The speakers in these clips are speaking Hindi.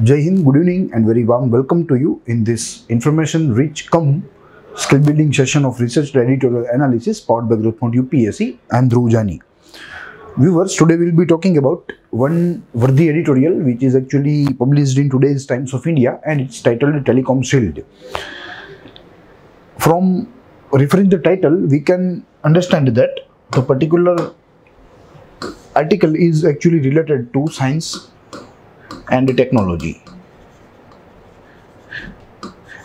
Jai Hind, good evening and very warm welcome to you in this information rich come skill building session of research editorial analysis powered by Growthmont UPSC. I am Dhruv Jani. Viewers, today we will be talking about one worthy editorial which is actually published in today's Times of India and it's titled Telecom Shield. From referring the title, we can understand that the particular article is actually related to science and technology,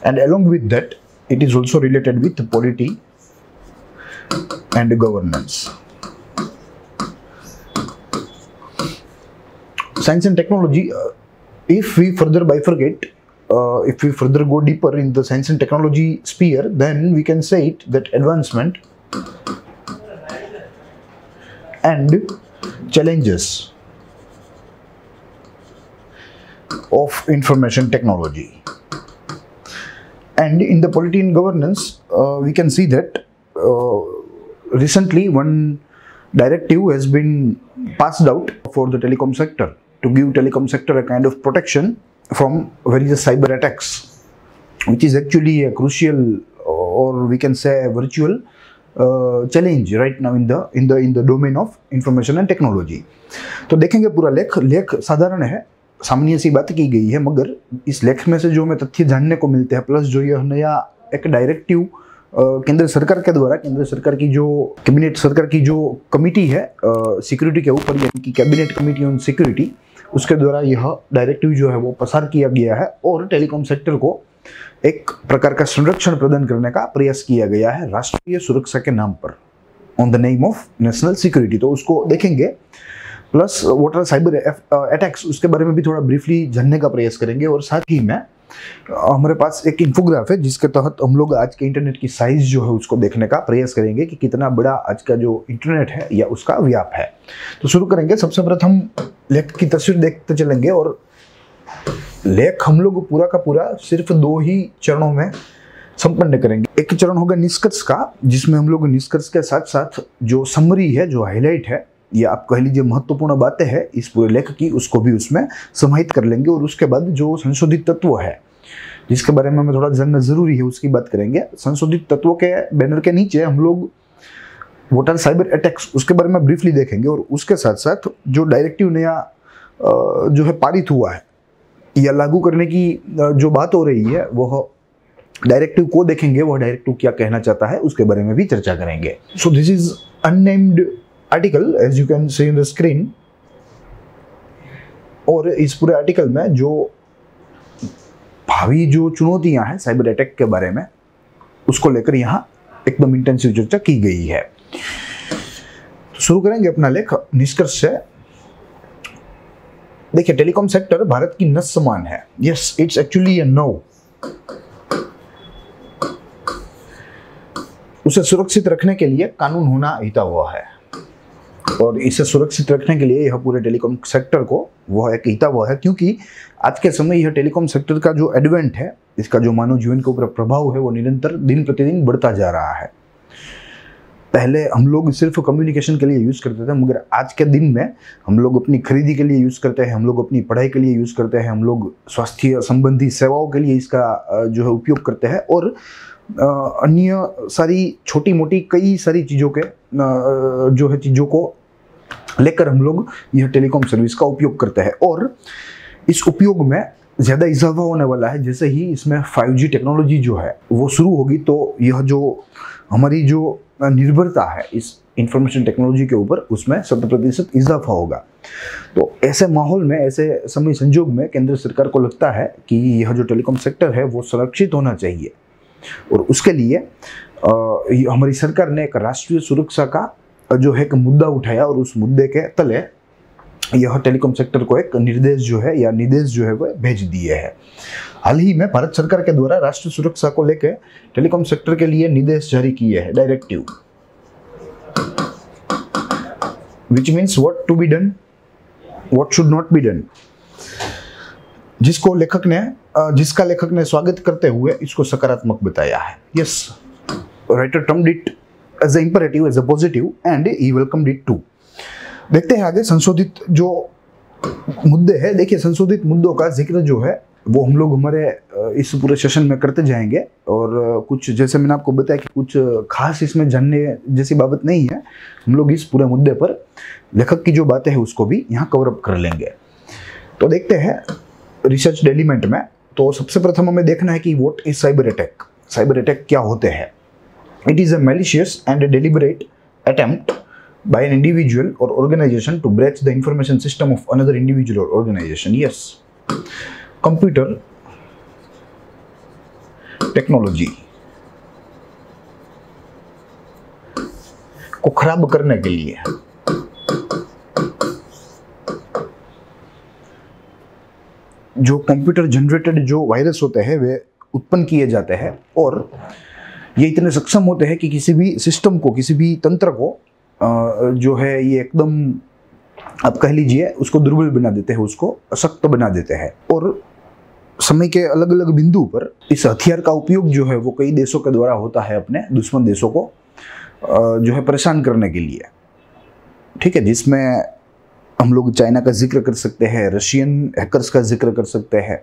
and along with that it is also related with polity and governance. Science and technology, if we further bifurcate, if we further go deeper in the science and technology sphere, then we can say it that advancement and challenges of information technology. And in the polity and governance, we can see that recently one directive has been passed out for the telecom sector to give telecom sector a kind of protection from various cyber attacks, which is actually a crucial or we can say a virtual challenge right now in the domain of information and technology. तो देखेंगे पूरा लेख साधारण है, सामान्य सी बात की गई है, मगर इस लेख में से जो हमें तथ्य जानने को मिलते हैं, प्लस जो यह नया एक डायरेक्टिव केंद्र सरकार के द्वारा, केंद्र सरकार की जो कैबिनेट सरकार की जो कमिटी है सिक्योरिटी के ऊपर, यानी कि कैबिनेट कमिटी ऑन सिक्योरिटी, उसके द्वारा यह डायरेक्टिव जो है वो पसार किया गया है और टेलीकॉम सेक्टर को एक प्रकार का संरक्षण प्रदान करने का प्रयास किया गया है राष्ट्रीय सुरक्षा के नाम पर, on the name of national security. तो उसको देखेंगे, plus what are cyber attacks, उसके बारे में भी थोड़ा ब्रीफली जानने का प्रयास करेंगे। और साथ ही में हमारे पास एक इंफोग्राफ है जिसके तहत हम लोग आज के इंटरनेट की साइज जो है उसको देखने का प्रयास करेंगे कि कितना बड़ा आज का जो इंटरनेट है या उसका व्याप है। तो शुरू करेंगे। सबसे प्रथम लेख की तस्वीर देखते चलेंगे और लेख हम लोग पूरा का पूरा सिर्फ दो ही चरणों में संपन्न करेंगे। एक चरण होगा निष्कर्ष का, जिसमें हम लोग निष्कर्ष के साथ साथ जो समरी है, जो हाईलाइट है, या आप कह लीजिए महत्वपूर्ण बातें हैं इस पूरे लेख की, उसको भी उसमें समाहित कर लेंगे। और उसके बाद जो संशोधित तत्व है जिसके बारे में हमें थोड़ा जानना जरूरी है उसकी बात करेंगे। संशोधित तत्वों के बैनर के नीचे हम लोग व्हाट आर साइबर अटैक्स, उसके बारे में ब्रीफली देखेंगे। और उसके साथ साथ जो डायरेक्टिव नया जो है पारित हुआ है या लागू करने की जो बात हो रही है, वह डायरेक्टिव को देखेंगे, वह डायरेक्टिव क्या कहना चाहता है उसके बारे में भी चर्चा करेंगे। So this is unnamed article as you can see in the screen. और इस पूरे आर्टिकल में जो भावी जो चुनौतियां हैं साइबर अटैक के बारे में, उसको लेकर यहां एकदम इंटेंसिव चर्चा की गई है। शुरू करेंगे अपना लेख निष्कर्ष से। देखिए, टेलीकॉम सेक्टर भारत की नस समान है। Yes, it's actually a no. उसे सुरक्षित रखने के लिए कानून होना हितावह है, और इसे सुरक्षित रखने के लिए यह पूरे टेलीकॉम सेक्टर को वह एक हितावह है, क्योंकि आज के समय यह टेलीकॉम सेक्टर का जो एडवेंट है, इसका जो मानव जीवन के ऊपर प्रभाव है, वो निरंतर दिन प्रतिदिन बढ़ता जा रहा है। पहले हम लोग सिर्फ कम्युनिकेशन के लिए यूज़ करते थे, मगर आज के दिन में हम लोग अपनी खरीदी के लिए यूज़ करते हैं, हम लोग अपनी पढ़ाई के लिए यूज़ करते हैं, हम लोग स्वास्थ्य संबंधी सेवाओं के लिए इसका जो है उपयोग करते हैं, और अन्य सारी छोटी मोटी कई सारी चीज़ों के जो है चीज़ों को लेकर हम लोग यह टेलीकॉम सर्विस का उपयोग करते हैं। और इस उपयोग में ज़्यादा इजाफा होने वाला है। जैसे ही इसमें 5G टेक्नोलॉजी जो है वो शुरू होगी, तो यह जो हमारी जो निर्भरता है इस इंफॉर्मेशन टेक्नोलॉजी के ऊपर, उसमें 100% इजाफा होगा। तो ऐसे माहौल में, ऐसे समय संजोग में केंद्र सरकार को लगता है कि यह जो टेलीकॉम सेक्टर है वो सुरक्षित होना चाहिए, और उसके लिए हमारी सरकार ने एक राष्ट्रीय सुरक्षा का जो है एक मुद्दा उठाया, और उस मुद्दे के तले यह टेलीकॉम सेक्टर को एक निर्देश जो है या निर्देश जो है वह भेज दिए है। हाल ही में भारत सरकार के द्वारा राष्ट्रीय सुरक्षा को लेकर टेलीकॉम सेक्टर के लिए निर्देश जारी किए हैं, directive, which means what to be done, what should not be done, जिसका लेखक ने स्वागत करते हुए इसको सकारात्मक बताया है। Yes, writer termed it as an imperative, as a positive, and he welcomed it too. देखते हैं आगे संशोधित जो मुद्दे हैं। देखिए, संशोधित मुद्दों का जिक्र जो है वो हम लोग हमारे इस पूरे सेशन में करते जाएंगे, और कुछ जैसे मैंने आपको बताया कि कुछ खास इसमें जानने जैसी बाबत नहीं है। हम लोग इस पूरे मुद्दे पर लेखक की जो बातें हैं उसको भी यहाँ कवर अप कर लेंगे। तो देखते हैं रिसर्च एलिमेंट में। तो सबसे प्रथम हमें देखना है कि what is cyber attack. Cyber attack क्या होते हैं? It is a malicious and deliberate attempt by an individual or organization to breach the information system of another individual or organization. Yes, computer technology को खराब करने के लिए जो कंप्यूटर जनरेटेड जो वायरस होते हैं वे उत्पन्न किए जाते हैं, और ये इतने सक्षम होते हैं कि किसी भी सिस्टम को, किसी भी तंत्र को जो है ये एकदम आप कह लीजिए उसको दुर्बल बना देते हैं, उसको अशक्त बना देते हैं। और समय के अलग अलग बिंदु पर इस हथियार का उपयोग जो है वो कई देशों के द्वारा होता है अपने दुश्मन देशों को जो है परेशान करने के लिए। ठीक है, जिसमें हम लोग चाइना का जिक्र कर सकते हैं, रशियन हैकर्स का जिक्र कर सकते हैं,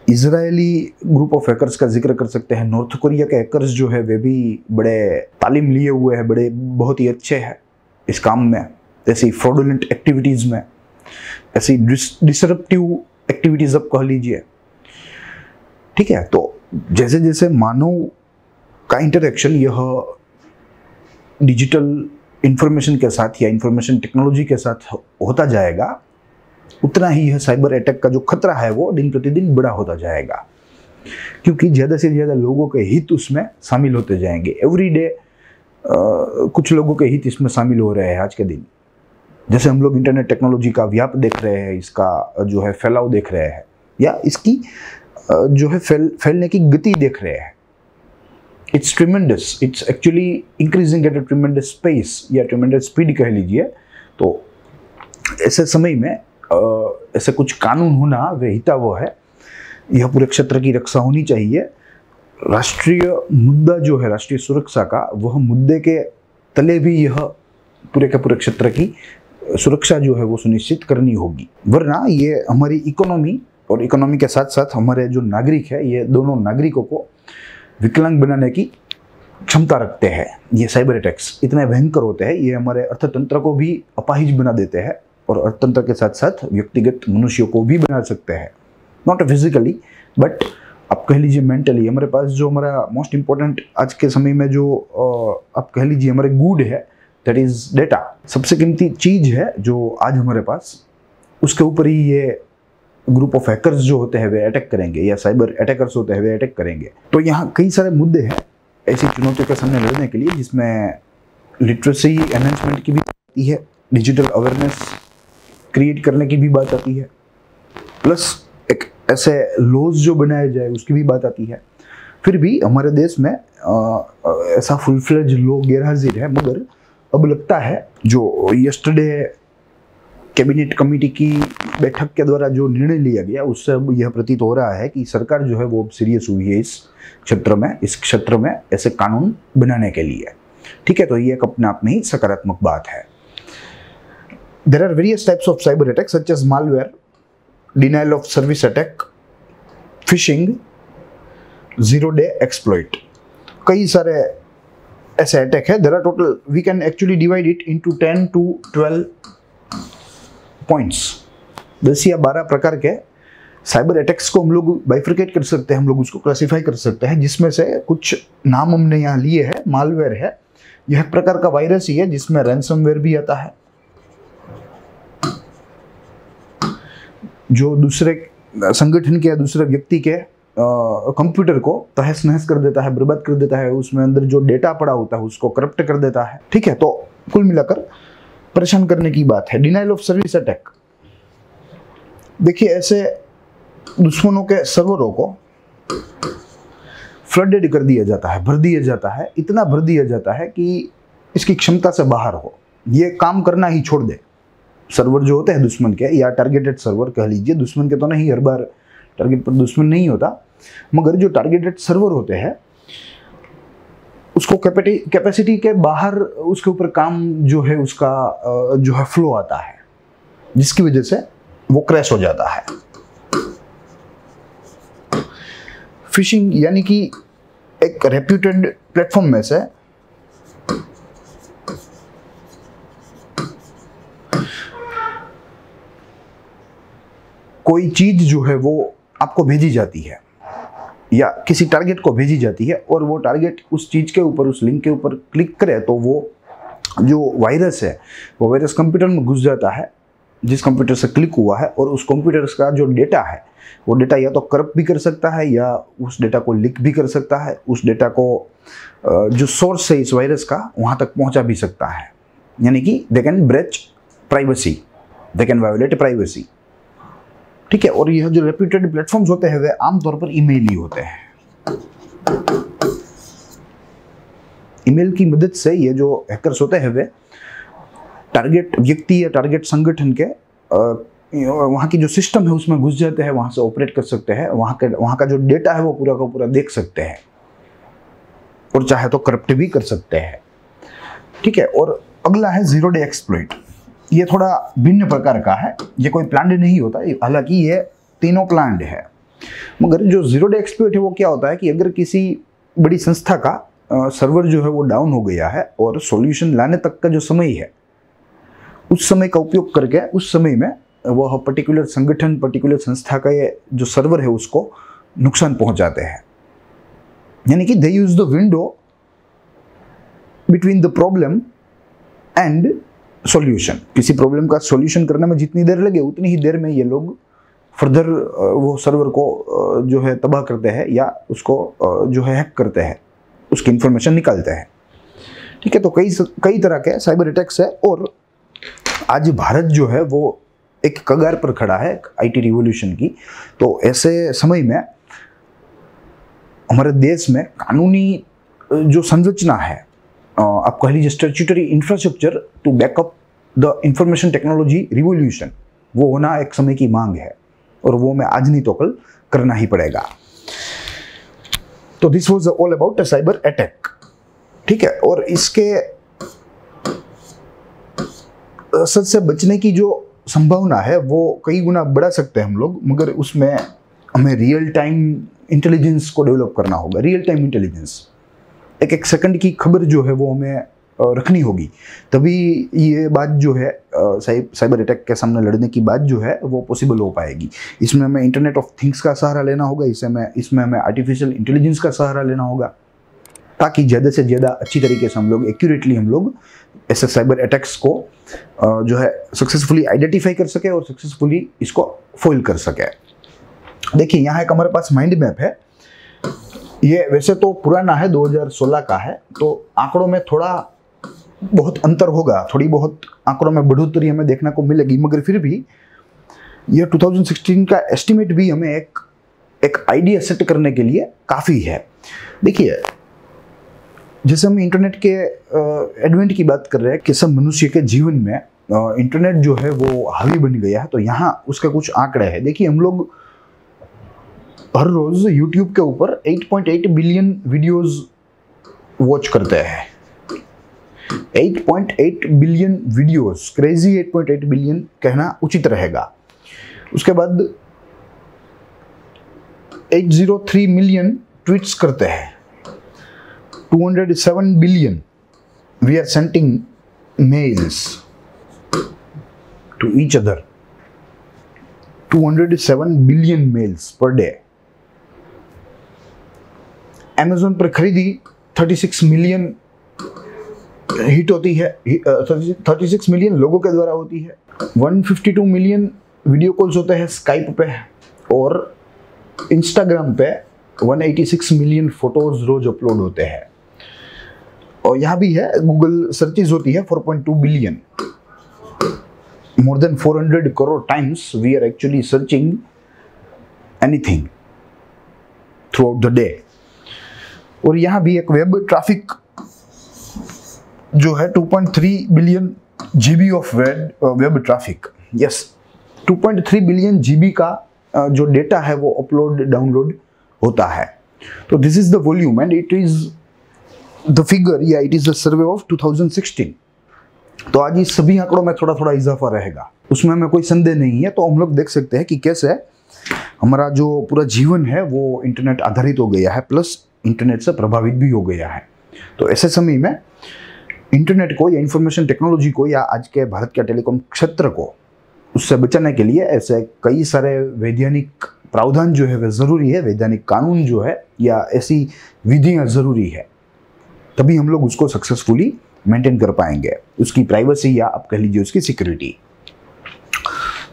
इजरायली ग्रुप ऑफ हैकर्स का जिक्र कर सकते हैं, नॉर्थ कोरिया के हैकर्स जो है वे भी बड़े तालीम लिए हुए हैं, बड़े बहुत ही अच्छे हैं इस काम में, ऐसी फ्रॉडुलेंट एक्टिविटीज में, ऐसी डिसरप्टिव एक्टिविटीज आप कह लीजिए। ठीक है, तो जैसे जैसे मानव का इंटरेक्शन यह डिजिटल इंफॉर्मेशन के साथ या इंफॉर्मेशन टेक्नोलॉजी के साथ होता जाएगा, उतना ही यह साइबर अटैक का जो खतरा है वो दिन प्रतिदिन बड़ा होता जाएगा, क्योंकि ज़्यादा से ज़्यादा लोगों के हित उसमें शामिल होते जाएंगे। एवरी डे कुछ लोगों के हित इसमें शामिल हो रहे हैं आज के दिन। जैसे हम लोग इंटरनेट टेक्नोलॉजी का व्याप देख रहे हैं, इसका जो है फैलाव देख रहे हैं, या इसकी जो है फैलने की गति देख रहे हैं। It's tremendous, it's actually increasing at a tremendous space या ट्रिमेंडस स्पीड कह लीजिए। तो ऐसे समय में ऐसे कुछ कानून होना वे हितावह है। यह पूरे क्षेत्र की रक्षा होनी चाहिए। राष्ट्रीय मुद्दा जो है राष्ट्रीय सुरक्षा का, वह मुद्दे के तले भी यह पूरे के पूरे क्षेत्र की सुरक्षा जो है वो सुनिश्चित करनी होगी, वरना ये हमारी इकोनॉमी और इकोनॉमी के साथ साथ हमारे जो नागरिक है, ये दोनों नागरिकों को विकलांग बनाने की क्षमता रखते हैं। ये साइबर अटैक्स इतने भयंकर होते हैं, ये हमारे अर्थतंत्र को भी अपाहिज बना देते हैं, और अर्थतंत्र के साथ साथ व्यक्तिगत मनुष्यों को भी बना सकते हैं। नॉट फिजिकली बट आप कह लीजिए मेंटली। हमारे पास जो हमारा मोस्ट इंपॉर्टेंट आज के समय में जो आप कह लीजिए हमारे गुड है, दैट इज डेटा। सबसे कीमती चीज है जो आज हमारे पास, उसके ऊपर ही ये ग्रुप ऑफ हैकर्स जो होते हैं वे अटैक करेंगे, या साइबर अटैकर्स होते हैं वे अटैक करेंगे। तो यहाँ कई सारे मुद्दे हैं ऐसी चुनौतियों के सामने लड़ने के लिए, जिसमें लिटरेसी एनहेंसमेंट की भी आती है, डिजिटल अवेयरनेस क्रिएट करने की भी बात आती है, प्लस एक ऐसे लॉज जो बनाए जाए उसकी भी बात आती है। फिर भी हमारे देश में ऐसा फुल फ्लेज लॉ गैरहाजिर है, मगर अब लगता है जो यस्टरडे कैबिनेट कमेटी की बैठक के द्वारा जो निर्णय लिया गया, उससे अब यह प्रतीत हो रहा है कि सरकार जो है वो सीरियस हुई है इस क्षेत्र में ऐसे कानून बनाने के लिए। ठीक है, तो ये एक अपने आप में ही सकारात्मक बात है। There are various types of cyber attacks such as malware, denial of service attack, phishing, zero-day exploit. कई सारे ऐसे अटैक है। There are total, we can actually divide it into 10 to 12 points. 10 या 12 प्रकार के साइबर अटैक्स को हम लोग बाइफरकेट कर सकते हैं, हम लोग उसको क्लासिफाई कर सकते हैं, जिसमें से कुछ नाम हमने यहाँ लिए हैं। मालवेयर है, यह एक प्रकार का वायरस ही है जिसमें रैंसमवेयर भी आता है, जो दूसरे संगठन के या दूसरे व्यक्ति के कंप्यूटर को तहस नहस कर देता है, बर्बाद कर देता है, उसमें अंदर जो डेटा पड़ा होता है उसको करप्ट कर देता है। ठीक है, तो कुल मिलाकर परेशान करने की बात है। डिनाइल ऑफ सर्विस अटैक, देखिए ऐसे दुश्मनों के सर्वरों को फ्लडेड कर दिया जाता है, भर दिया जाता है, इतना भर दिया जाता है कि इसकी क्षमता से बाहर हो, ये काम करना ही छोड़ दे। सर्वर जो होते हैं दुश्मन के, या टारगेटेड सर्वर कह लीजिए, दुश्मन के तो नहीं, हर बार टारगेट पर दुश्मन नहीं होता, मगर जो टारगेटेड सर्वर होते हैं उसको कैपेसिटी के बाहर उसके ऊपर काम जो है उसका जो है फ्लो आता है, जिसकी वजह से वो क्रैश हो जाता है। फिशिंग यानी कि एक रेप्यूटेड प्लेटफॉर्म में से कोई चीज जो है वो आपको भेजी जाती है या किसी टारगेट को भेजी जाती है, और वो टारगेट उस चीज के ऊपर, उस लिंक के ऊपर क्लिक करे तो वो जो वायरस है वो वायरस कंप्यूटर में घुस जाता है, जिस कंप्यूटर से क्लिक हुआ है, और उस कंप्यूटर का जो डेटा है वो डेटा या तो करप्ट भी कर सकता है या उस डेटा को लीक भी कर सकता है, उस डेटा को जो सोर्स है इस वायरस का वहाँ तक पहुँचा भी सकता है। यानी कि they can breach privacy, they can violet privacy. ठीक है, और यह जो रेप्यूटेड प्लेटफॉर्म्स होते हैं वे आमतौर पर ईमेल ही होते हैं। ईमेल की मदद से ये जो हैकर्स होते हैं वे टारगेट व्यक्ति या टारगेट संगठन के वहाँ की जो सिस्टम है उसमें घुस जाते हैं, वहाँ से ऑपरेट कर सकते हैं, वहाँ का जो डेटा है वो पूरा का पूरा देख सकते हैं और चाहे तो करप्ट भी कर सकते हैं। ठीक है, और अगला है जीरो डे एक्सप्लॉइट। ये थोड़ा भिन्न प्रकार का है, ये कोई प्लान्ड नहीं होता, हालांकि ये तीनों प्लान्ड है। मगर जो जीरो डे एक्सप्लॉइट है वो क्या होता है कि अगर किसी बड़ी संस्था का सर्वर जो है वो डाउन हो गया है और सॉल्यूशन लाने तक का जो समय है उस समय का उपयोग करके उस समय में वह पर्टिकुलर संगठन, पर्टिकुलर संस्था का ये जो सर्वर है उसको नुकसान पहुंचाते हैं। यानी कि they use the window between the problem and solution. किसी प्रॉब्लम का सॉल्यूशन करने में जितनी देर लगे उतनी ही देर में ये लोग फर्दर वो सर्वर को जो है तबाह करते हैं या उसको जो है हैक करते हैं, उसकी इंफॉर्मेशन निकालते हैं। ठीक है, तो कई तरह के साइबर अटैक्स है, और आज भारत जो है वो एक कगार पर खड़ा है आईटी रिवॉल्यूशन की। तो ऐसे समय में हमारे देश में कानूनी जो संरचना है, आप कह लीजिए statutory infrastructure to backup the information technology revolution, वो होना एक समय की मांग है और वो मैं आज नहीं तो कल करना ही पड़ेगा। तो this was all about a cyber attack. ठीक है, और इसके असर से बचने की जो संभावना है वो कई गुना बढ़ा सकते हैं हम लोग, मगर उसमें हमें रियल टाइम इंटेलिजेंस को डेवलप करना होगा। रियल टाइम इंटेलिजेंस, एक एक सेकंड की खबर जो है वो हमें रखनी होगी, तभी ये बात जो है साइबर अटैक के सामने लड़ने की बात जो है वो पॉसिबल हो पाएगी। इसमें हमें इंटरनेट ऑफ थिंग्स का सहारा लेना होगा, इसमें हमें आर्टिफिशियल इंटेलिजेंस का सहारा लेना होगा, ताकि ज़्यादा से ज़्यादा अच्छी तरीके से हम लोग एक्यूरेटली हम लोग ऐसे साइबर अटैक्स को जो है सक्सेसफुली आइडेंटिफाई कर सके और सक्सेसफुली इसको फॉइल कर सके। देखिए, यहाँ एक हमारे पास माइंड मैप है। ये वैसे तो पुराना है, 2016 का है, तो आंकड़ों में थोड़ा बहुत अंतर होगा, थोड़ी बहुत आंकड़ों में बढ़ोतरी हमें देखने को मिलेगी, मगर फिर भी ये 2016 का एस्टिमेट भी हमें एक आइडिया सेट करने के लिए काफ़ी है। देखिए, जैसे हम इंटरनेट के एडवेंट की बात कर रहे हैं कि सब मनुष्य के जीवन में इंटरनेट जो है वो हावी बन गया है, तो यहाँ उसका कुछ आंकड़े हैं। देखिए, हम लोग हर रोज YouTube के ऊपर 8.8 बिलियन वीडियोस वॉच करते हैं। 8.8 बिलियन वीडियोस, क्रेजी 8.8 बिलियन कहना उचित रहेगा। उसके बाद 803 मिलियन ट्वीट्स करते हैं। 207 billion we are sending mails to each other. 207 billion mails per day. Amazon पर खरीदी 36 मिलियन हिट होती है, 36 मिलियन लोगों के द्वारा होती है। 152 मिलियन वीडियो कॉल्स होते हैं स्काइप पे, और इंस्टाग्राम पे 186 मिलियन फोटोज रोज अपलोड होते हैं। और यहाँ भी है, गूगल सर्चेज होती है 4.2 billion. More than 400 crore times we are actually searching anything throughout the day. और यहाँ भी एक वेब ट्रैफिक जो है 2.3 billion GB of web traffic. Yes, 2.3 billion GB का जो डेटा है वो अपलोड डाउनलोड होता है। तो this is the volume and it is the figure या it is the survey of 2016। तो आज इस सभी आंकड़ों में थोड़ा थोड़ा इजाफा रहेगा। उसमें हमें कोई संदेह नहीं है। तो हम लोग देख सकते हैं कि कैसे हमारा जो पूरा जीवन है वो इंटरनेट आधारित हो गया है, प्लस इंटरनेट से प्रभावित भी हो गया है। तो ऐसे समय में इंटरनेट को या इंफॉर्मेशन टेक्नोलॉजी को या आज के भारत के टेलीकॉम क्षेत्र को उससे बचाने के लिए ऐसे कई सारे वैज्ञानिक प्रावधान जो है वह ज़रूरी है, वैज्ञानिक कानून जो है या ऐसी विधियाँ ज़रूरी है, तभी हम लोग उसको सक्सेसफुली मेंटेन कर पाएंगे, उसकी प्राइवेसी या आप कह लीजिए उसकी सिक्योरिटी।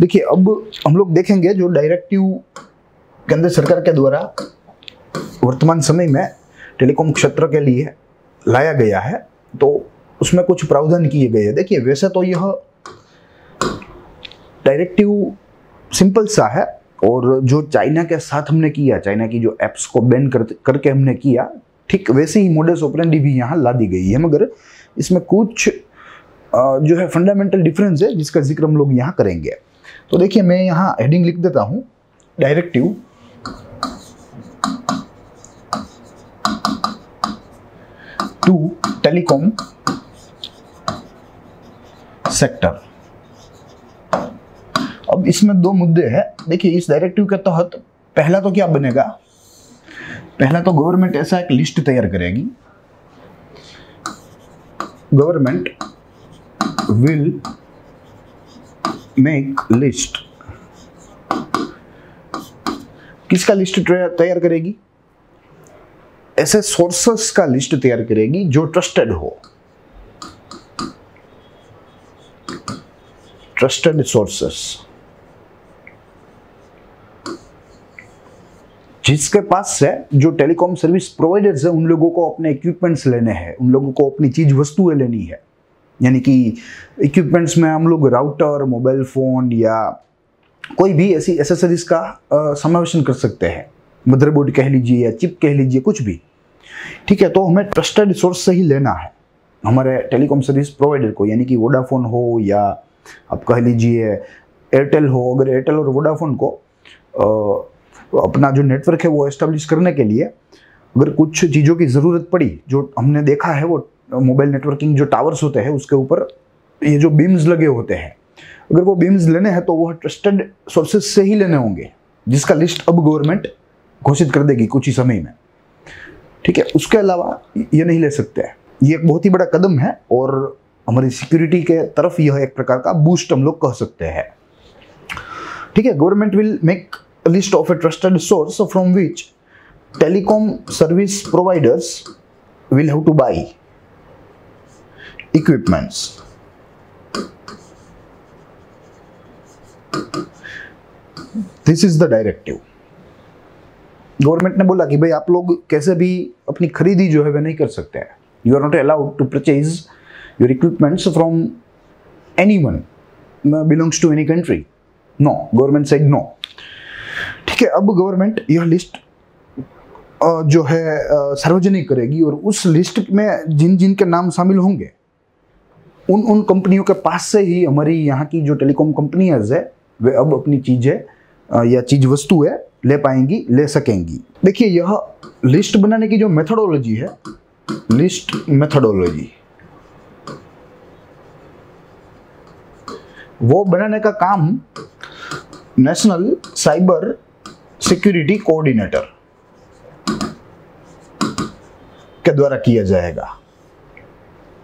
देखिए अब हम लोग देखेंगे जो डायरेक्टिव केंद्र सरकार के द्वारा वर्तमान समय में टेलीकॉम क्षेत्र के लिए लाया गया है, तो उसमें कुछ प्रावधान किए गए हैं। देखिए वैसे तो यह डायरेक्टिव सिंपल सा है, और जो चाइना के साथ हमने किया, चाइना की जो एप्स को बैन करके हमने किया, ठीक वैसे ही मोडस ऑपरेंडी भी यहाँ ला दी गई है, मगर इसमें कुछ जो है फंडामेंटल डिफरेंस है जिसका जिक्र हम लोग यहाँ करेंगे। तो देखिए मैं यहाँ हेडिंग लिख देता हूँ, डायरेक्टिव टू टेलीकॉम सेक्टर। अब इसमें दो मुद्दे हैं। देखिए इस डायरेक्टिव के तहत पहला तो क्या बनेगा, पहला तो गवर्नमेंट ऐसा एक लिस्ट तैयार करेगी, गवर्नमेंट विल मेक लिस्ट। किसका लिस्ट तैयार करेगी? ऐसे सोर्सेस का लिस्ट तैयार करेगी जो ट्रस्टेड हो, ट्रस्टेड सोर्सेस, जिसके पास से जो टेलीकॉम सर्विस प्रोवाइडर्स है उन लोगों को अपने इक्विपमेंट्स लेने हैं, उन लोगों को अपनी चीज वस्तुएं लेनी है। यानी कि इक्विपमेंट्स में हम लोग राउटर, मोबाइल फोन या कोई भी ऐसी एसेसरीज का समावेशन कर सकते हैं, मदरबोर्ड कह लीजिए या चिप कह लीजिए, कुछ भी। ठीक है, तो हमें ट्रस्टेड सोर्स से ही लेना है हमारे टेलीकॉम सर्विस प्रोवाइडर को, यानी कि वोडाफोन हो या आप कह लीजिए एयरटेल हो। अगर एयरटेल और वोडाफोन को अपना जो नेटवर्क है वो एस्टेब्लिश करने के लिए अगर कुछ चीज़ों की ज़रूरत पड़ी, जो हमने देखा है वो मोबाइल नेटवर्किंग जो टावर्स होते हैं उसके ऊपर ये जो बीम्स लगे होते हैं, अगर वो बीम्स लेने हैं तो वह ट्रस्टेड सोर्सेज से ही लेने होंगे, जिसका लिस्ट अब गवर्नमेंट घोषित कर देगी कुछ ही समय में। ठीक है, उसके अलावा ये नहीं ले सकते हैं। ये एक बहुत ही बड़ा कदम है और हमारी सिक्योरिटी के तरफ यह एक प्रकार का बूस्ट हम लोग कह सकते हैं। ठीक है, government will make a list of a trusted source from which telecom service providers will have to buy equipments. This is the directive. Government ने बोला कि भाई आप लोग कैसे भी अपनी खरीदी जो है वह नहीं कर सकते हैं। You are not allowed to purchase your equipments from anyone belongs to any country. No, government said no. ठीक है, अब गवर्नमेंट यह लिस्ट जो है सार्वजनिक करेगी और उस लिस्ट में जिन जिन के नाम शामिल होंगे उन कंपनियों के पास से ही हमारी यहाँ की जो टेलीकॉम कंपनियां है वे अब अपनी चीजें या चीज वस्तुएं ले पाएंगी, ले सकेंगी। देखिए यह लिस्ट बनाने की जो मेथोडोलॉजी है, लिस्ट मेथोडोलॉजी, वो बनाने का काम नेशनल साइबर सिक्योरिटी कोऑर्डिनेटर के द्वारा किया जाएगा।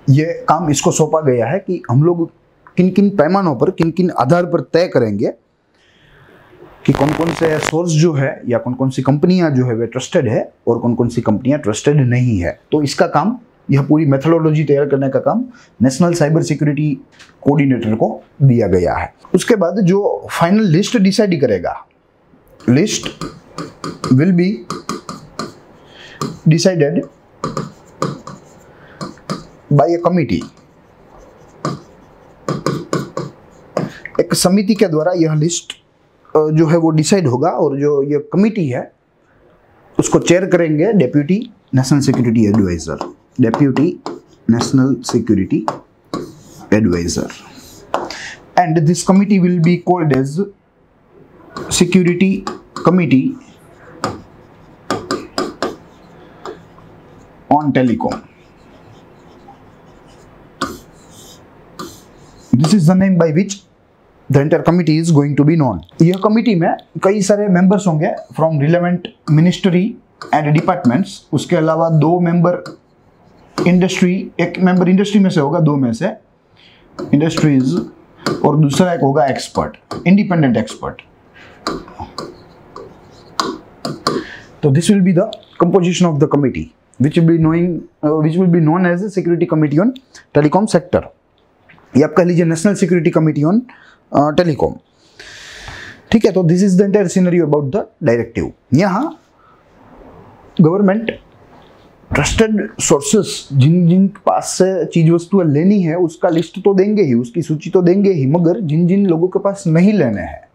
यह काम इसको सौंपा गया है कि हम लोग किन किन पैमानों पर, किन किन आधार पर तय करेंगे कि कौन कौन से सोर्स जो है या कौन कौन सी कंपनियां जो है वे ट्रस्टेड है और कौन कौन सी कंपनियां ट्रस्टेड नहीं है। तो इसका काम, यह पूरी मेथोडोलॉजी तैयार करने का काम नेशनल साइबर सिक्योरिटी कोऑर्डिनेटर को दिया गया है। उसके बाद जो फाइनल लिस्ट डिसाइड करेगा, list will be decided by A committee. एक समिति के द्वारा यह लिस्ट जो है वो डिसाइड होगा और जो ये कमिटी है उसको चेयर करेंगे deputy national security adviser, deputy national security adviser, and this committee will be called as security committee on telecom. This is the name by which the entire committee is going to be known. यह कमिटी में कई सारे मेंबर्स होंगे from relevant ministry and departments. उसके अलावा 2 मेंबर इंडस्ट्री, एक मेंबर इंडस्ट्री में से होगा, 2 में से इंडस्ट्रीज, और दूसरा एक होगा एक्सपर्ट, इंडिपेंडेंट एक्सपर्ट। तो this will be the composition of the committee which will be known as the Security Committee on Telecom Sector, ये आप कह लीजिए national security committee on telecom. ठीक है, तो this is the entire scenario about the directive. यहाँ गवर्नमेंट ट्रस्टेड सोर्सेस, जिन जिन पास से चीज वस्तुएं लेनी है उसका लिस्ट तो देंगे ही, उसकी सूची तो देंगे ही, मगर जिन जिन लोगों के पास नहीं लेने हैं,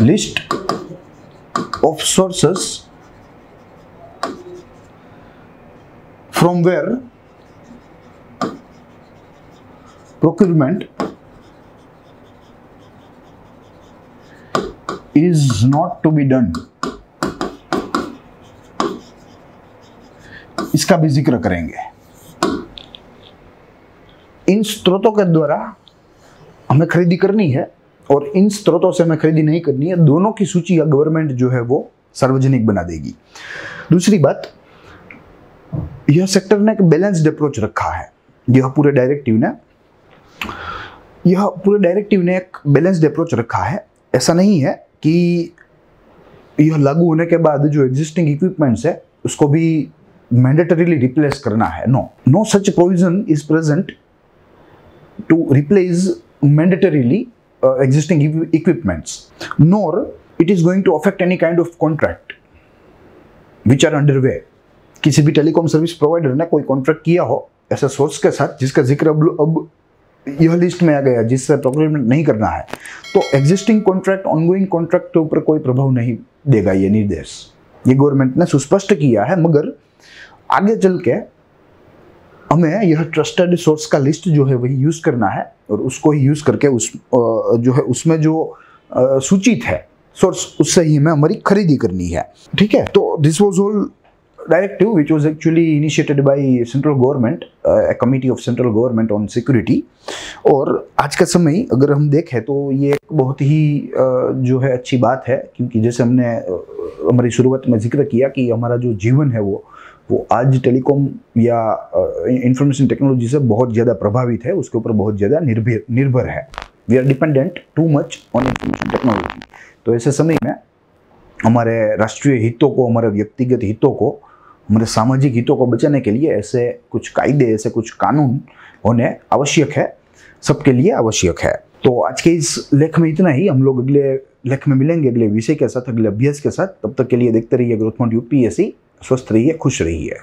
list of sources from where procurement is not to be done, इसका भी जिक्र करेंगे। इन स्रोतों के द्वारा हमें खरीदी करनी है और इन स्रोतों से हमें खरीदी नहीं करनी है, दोनों की सूची गवर्नमेंट जो है वो सार्वजनिक बना देगी। दूसरी बात, यह सेक्टर ने एक बैलेंस्ड अप्रोच रखा है। यह पूरे डायरेक्टिव ने एक बैलेंस्ड अप्रोच रखा है। ऐसा नहीं है कि यह लागू होने के बाद जो एग्जिस्टिंग इक्विपमेंट्स है उसको भी मैंडेटरीली रिप्लेस करना है। No such provision is present to replace mandatorily existing equipments, nor it is going to affect any kind of contract which are underway। किसी भी टेलीकॉम सर्विस प्रोवाइडर ने कोई कॉन्ट्रैक्ट किया हो ऐसे सोर्स के साथ जिसका जिक्र अब यह लिस्ट में आ गया, जिससे प्रोक्योरमेंट नहीं करना है, तो एग्जिस्टिंग कॉन्ट्रैक्ट, ऑनगोइंग कॉन्ट्रैक्ट के ऊपर कोई प्रभाव नहीं देगा ये निर्देश। ये गवर्नमेंट ने सुस्पष्ट किया है, मगर आगे चल के हमें यह ट्रस्टेड सोर्स का लिस्ट जो है वही यूज करना है और उसको ही यूज करके उसमें जो सूचित है सोर्स, उससे ही हमें हमारी खरीदी करनी है। ठीक है, तो this was all directive which was actually initiated by central government, a committee of central government on security। और आज का समय अगर हम देखें तो ये एक बहुत ही जो है अच्छी बात है, क्योंकि जैसे हमने हमारी शुरुआत में जिक्र किया कि हमारा जो जीवन है वो आज टेलीकॉम या इंफॉर्मेशन टेक्नोलॉजी से बहुत ज़्यादा प्रभावित है, उसके ऊपर बहुत ज़्यादा निर्भर है। We are dependent too much on information technology. तो ऐसे समय में हमारे राष्ट्रीय हितों को, हमारे व्यक्तिगत हितों को, हमारे सामाजिक हितों को बचाने के लिए ऐसे कुछ कायदे, ऐसे कुछ कानून होने आवश्यक है, सबके लिए आवश्यक है। तो आज के इस लेख में इतना ही। हम लोग अगले लेख में मिलेंगे अगले विषय के साथ, अगले अभ्यास के साथ। तब तक के लिए देखते रहिए ग्रोथ पॉइंट यूपीएससी। स्वस्थ रहिए, खुश रहिए।